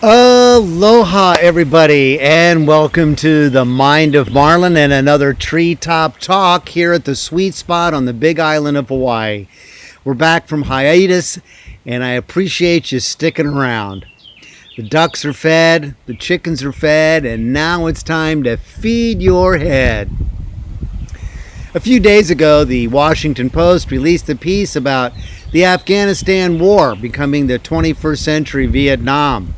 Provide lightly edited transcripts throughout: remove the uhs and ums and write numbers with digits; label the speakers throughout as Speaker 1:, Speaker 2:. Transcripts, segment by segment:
Speaker 1: Aloha, everybody, and welcome to the Mind of Marlin and another treetop talk here at the sweet spot on the big island of Hawaii. We're back from hiatus, and I appreciate you sticking around. The ducks are fed, the chickens are fed, and now it's time to feed your head. A few days ago, the Washington Post released a piece about the Afghanistan war becoming the 21st century Vietnam.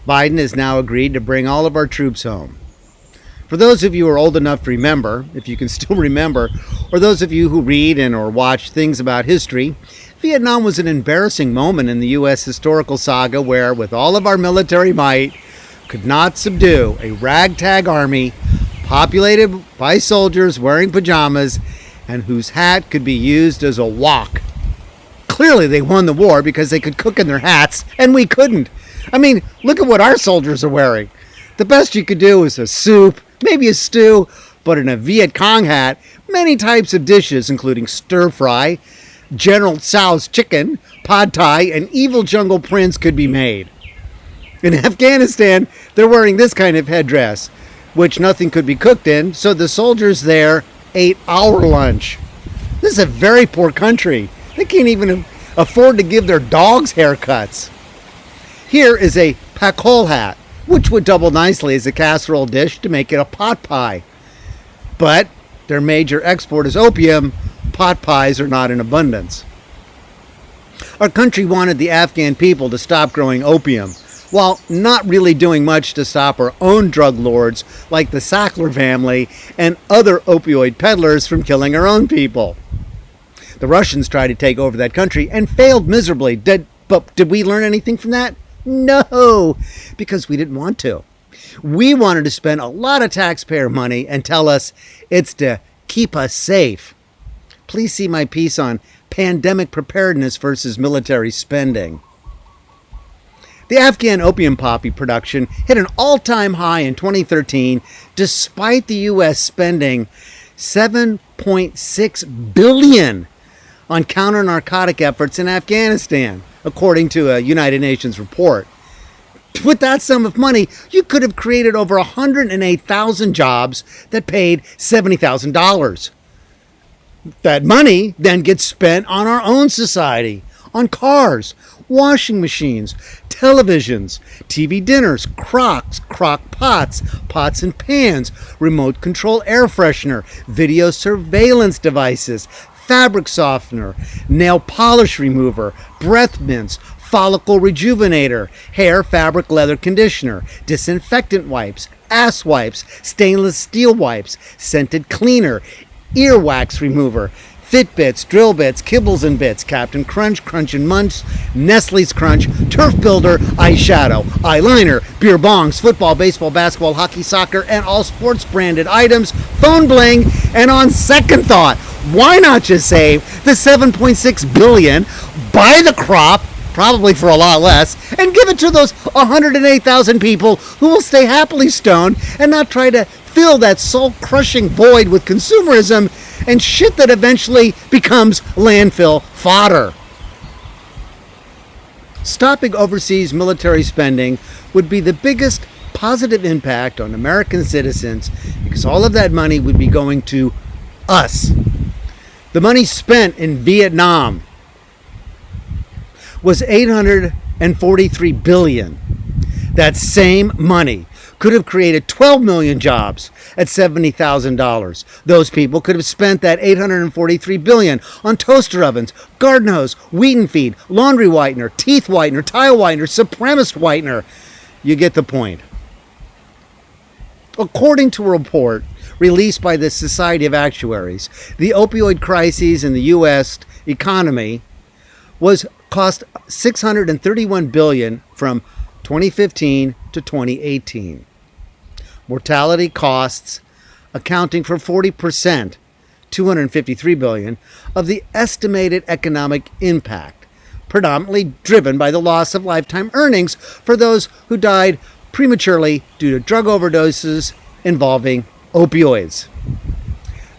Speaker 1: Biden has now agreed to bring all of our troops home. For those of you who are old enough to remember, if you can still remember, or those of you who read and or watch things about history, Vietnam was an embarrassing moment in the U.S. historical saga where, with all of our military might, could not subdue a ragtag army populated by soldiers wearing pajamas and whose hat could be used as a wok. Clearly they won the war because they could cook in their hats, and we couldn't. I mean, look at what our soldiers are wearing. The best you could do is a soup, maybe a stew, but in a Viet Cong hat, many types of dishes, including stir fry, General Tso's chicken, pad thai, and evil jungle prince could be made. In Afghanistan, they're wearing this kind of headdress, which nothing could be cooked in, so the soldiers there ate our lunch. This is a very poor country. They can't even afford to give their dogs haircuts. Here is a pakol hat, which would double nicely as a casserole dish to make it a pot pie. But their major export is opium. Pot pies are not in abundance. Our country wanted the Afghan people to stop growing opium, while not really doing much to stop our own drug lords like the Sackler family and other opioid peddlers from killing our own people. The Russians tried to take over that country and failed miserably. But did we learn anything from that? No, because we didn't want to. We wanted to spend a lot of taxpayer money and tell us it's to keep us safe. Please see my piece on pandemic preparedness versus military spending. The Afghan opium poppy production hit an all-time high in 2013, despite the U.S. spending $7.6 billion on counter-narcotic efforts in Afghanistan, according to a United Nations report. With that sum of money, you could have created over 108,000 jobs that paid $70,000. That money then gets spent on our own society, on cars, washing machines, televisions, TV dinners, crock pots, pots and pans, remote control air freshener, video surveillance devices, fabric softener, nail polish remover, breath mints, follicle rejuvenator, hair fabric leather conditioner, disinfectant wipes, ass wipes, stainless steel wipes, scented cleaner, earwax remover, Fitbits, drill bits, kibbles and bits, Captain Crunch, Crunch and Munch, Nestle's Crunch, Turf Builder, eyeshadow, eyeliner, beer bongs, football, baseball, basketball, hockey, soccer, and all sports branded items, phone bling, and on second thought, why not just save the $7.6 billion, buy the crop, probably for a lot less, and give it to those 108,000 people who will stay happily stoned and not try to fill that soul-crushing void with consumerism and shit that eventually becomes landfill fodder. Stopping overseas military spending would be the biggest positive impact on American citizens because all of that money would be going to us. The money spent in Vietnam was $843 billion. That same money could have created 12 million jobs at $70,000. Those people could have spent that $843 billion on toaster ovens, garden hose, weed and feed, laundry whitener, teeth whitener, tile whitener, supremacist whitener. You get the point. According to a report released by the Society of Actuaries, the opioid crises in the U.S. economy cost $631 billion from 2015 to 2018. Mortality costs accounting for 40%, $253 billion, of the estimated economic impact, predominantly driven by the loss of lifetime earnings for those who died prematurely due to drug overdoses involving opioids.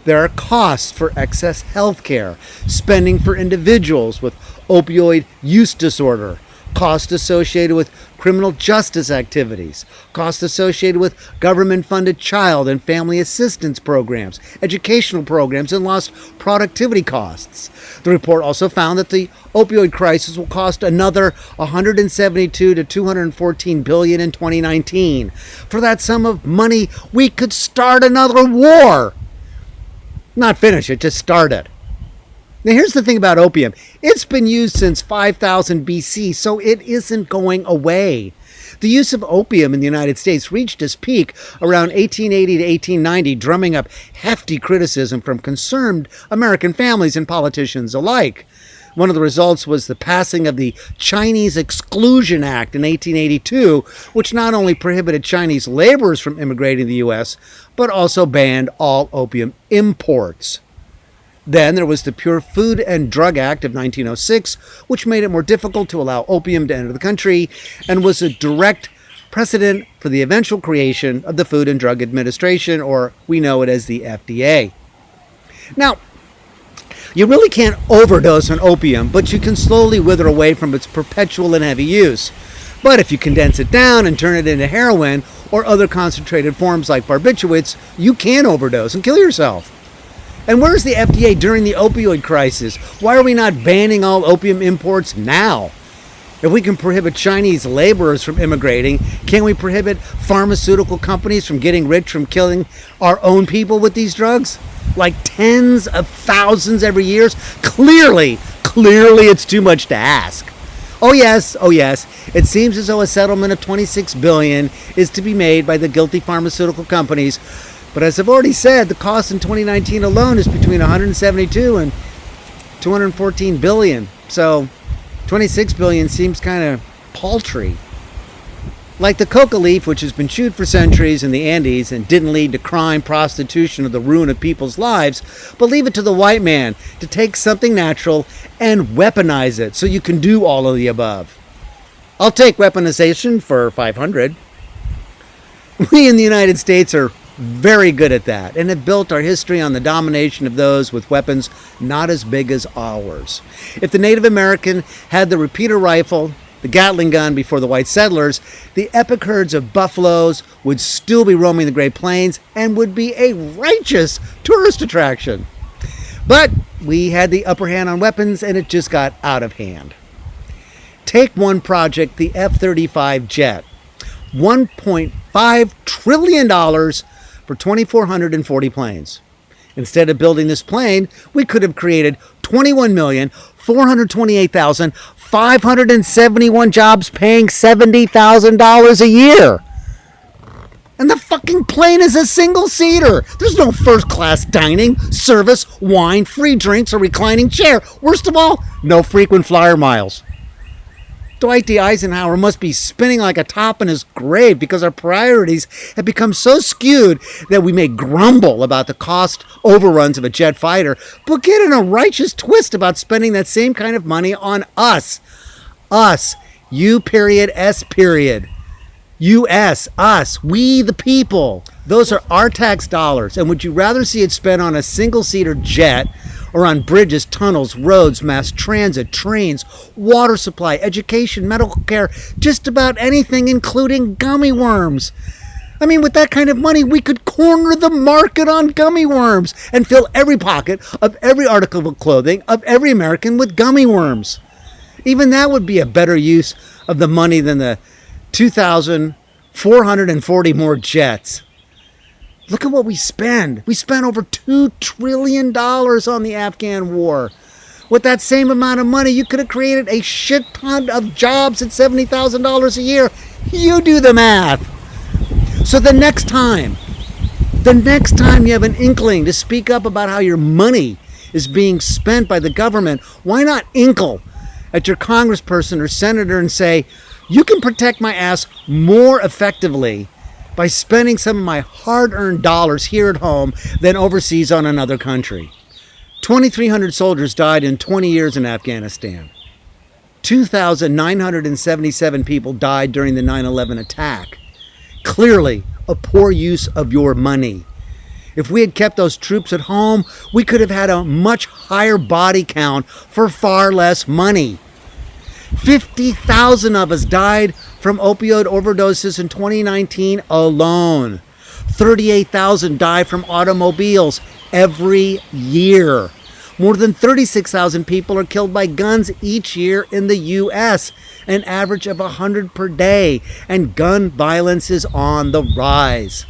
Speaker 1: There are costs for excess health care, spending for individuals with opioid use disorder, costs associated with criminal justice activities, costs associated with government-funded child and family assistance programs, educational programs, and lost productivity costs. The report also found that the opioid crisis will cost another 172 to 214 billion in 2019. For that sum of money, we could start another war. Not finish it, just start it. Now here's the thing about opium. It's been used since 5000 BC, so it isn't going away. The use of opium in the United States reached its peak around 1880 to 1890, drumming up hefty criticism from concerned American families and politicians alike. One of the results was the passing of the Chinese Exclusion Act in 1882, which not only prohibited Chinese laborers from immigrating to the U.S., but also banned all opium imports. Then there was the Pure Food and Drug Act of 1906, which made it more difficult to allow opium to enter the country and was a direct precedent for the eventual creation of the Food and Drug Administration, or we know it as the FDA. Now, you really can't overdose on opium, but you can slowly wither away from its perpetual and heavy use. But if you condense it down and turn it into heroin or other concentrated forms like barbiturates, you can overdose and kill yourself. And where's the FDA during the opioid crisis? Why are we not banning all opium imports now? If we can prohibit Chinese laborers from immigrating, can we prohibit pharmaceutical companies from getting rich from killing our own people with these drugs? Like tens of thousands every year? Clearly it's too much to ask. Oh yes, it seems as though a settlement of $26 billion is to be made by the guilty pharmaceutical companies. But as I've already said, the cost in 2019 alone is between 172 and 214 billion. So 26 billion seems kind of paltry. Like the coca leaf, which has been chewed for centuries in the Andes and didn't lead to crime, prostitution, or the ruin of people's lives, but leave it to the white man to take something natural and weaponize it so you can do all of the above. I'll take weaponization for 500. We in the United States are very good at that and have built our history on the domination of those with weapons not as big as ours. If the Native American had the repeater rifle, the Gatling gun before the white settlers, the epic herds of buffaloes would still be roaming the Great Plains and would be a righteous tourist attraction. But we had the upper hand on weapons and it just got out of hand. Take one project, the F-35 jet. $1.5 trillion for 2,440 planes. Instead of building this plane, we could have created 21,428,571 jobs paying $70,000 a year. And the fucking plane is a single-seater. There's no first-class dining, service, wine, free drinks, or reclining chair. Worst of all, no frequent flyer miles. Dwight D. Eisenhower must be spinning like a top in his grave because our priorities have become so skewed that we may grumble about the cost overruns of a jet fighter, but get in a righteous twist about spending that same kind of money on us. Us. U.S. U.S. Us. We the people. Those are our tax dollars. And would you rather see it spent on a single-seater jet or on bridges, tunnels, roads, mass transit, trains, water supply, education, medical care, just about anything, including gummy worms? I mean, with that kind of money, we could corner the market on gummy worms and fill every pocket of every article of clothing of every American with gummy worms. Even that would be a better use of the money than the 2,440 more jets. Look at what we spend. We spent over $2 trillion on the Afghan war. With that same amount of money, you could have created a shit ton of jobs at $70,000 a year. You do the math. So the next time you have an inkling to speak up about how your money is being spent by the government, why not inkle at your congressperson or senator and say, you can protect my ass more effectively by spending some of my hard-earned dollars here at home than overseas on another country. 2,300 soldiers died in 20 years in Afghanistan. 2,977 people died during the 9/11 attack. Clearly, a poor use of your money. If we had kept those troops at home, we could have had a much higher body count for far less money. 50,000 of us died from opioid overdoses in 2019 alone. 38,000 die from automobiles every year. More than 36,000 people are killed by guns each year in the U.S., an average of 100 per day, and gun violence is on the rise.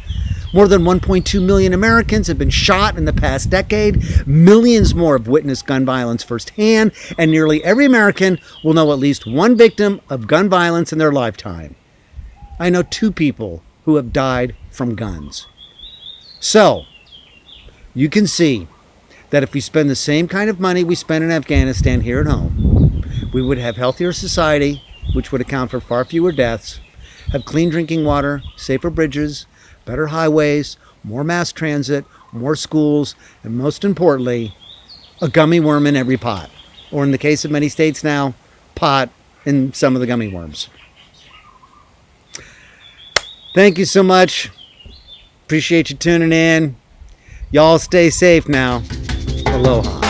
Speaker 1: More than 1.2 million Americans have been shot in the past decade. Millions more have witnessed gun violence firsthand, and nearly every American will know at least one victim of gun violence in their lifetime. I know 2 people who have died from guns. So, you can see that if we spend the same kind of money we spend in Afghanistan here at home, we would have healthier society, which would account for far fewer deaths, have clean drinking water, safer bridges, better highways, more mass transit, more schools, and most importantly, a gummy worm in every pot. Or in the case of many states now, pot in some of the gummy worms. Thank you so much. Appreciate you tuning in. Y'all stay safe now. Aloha.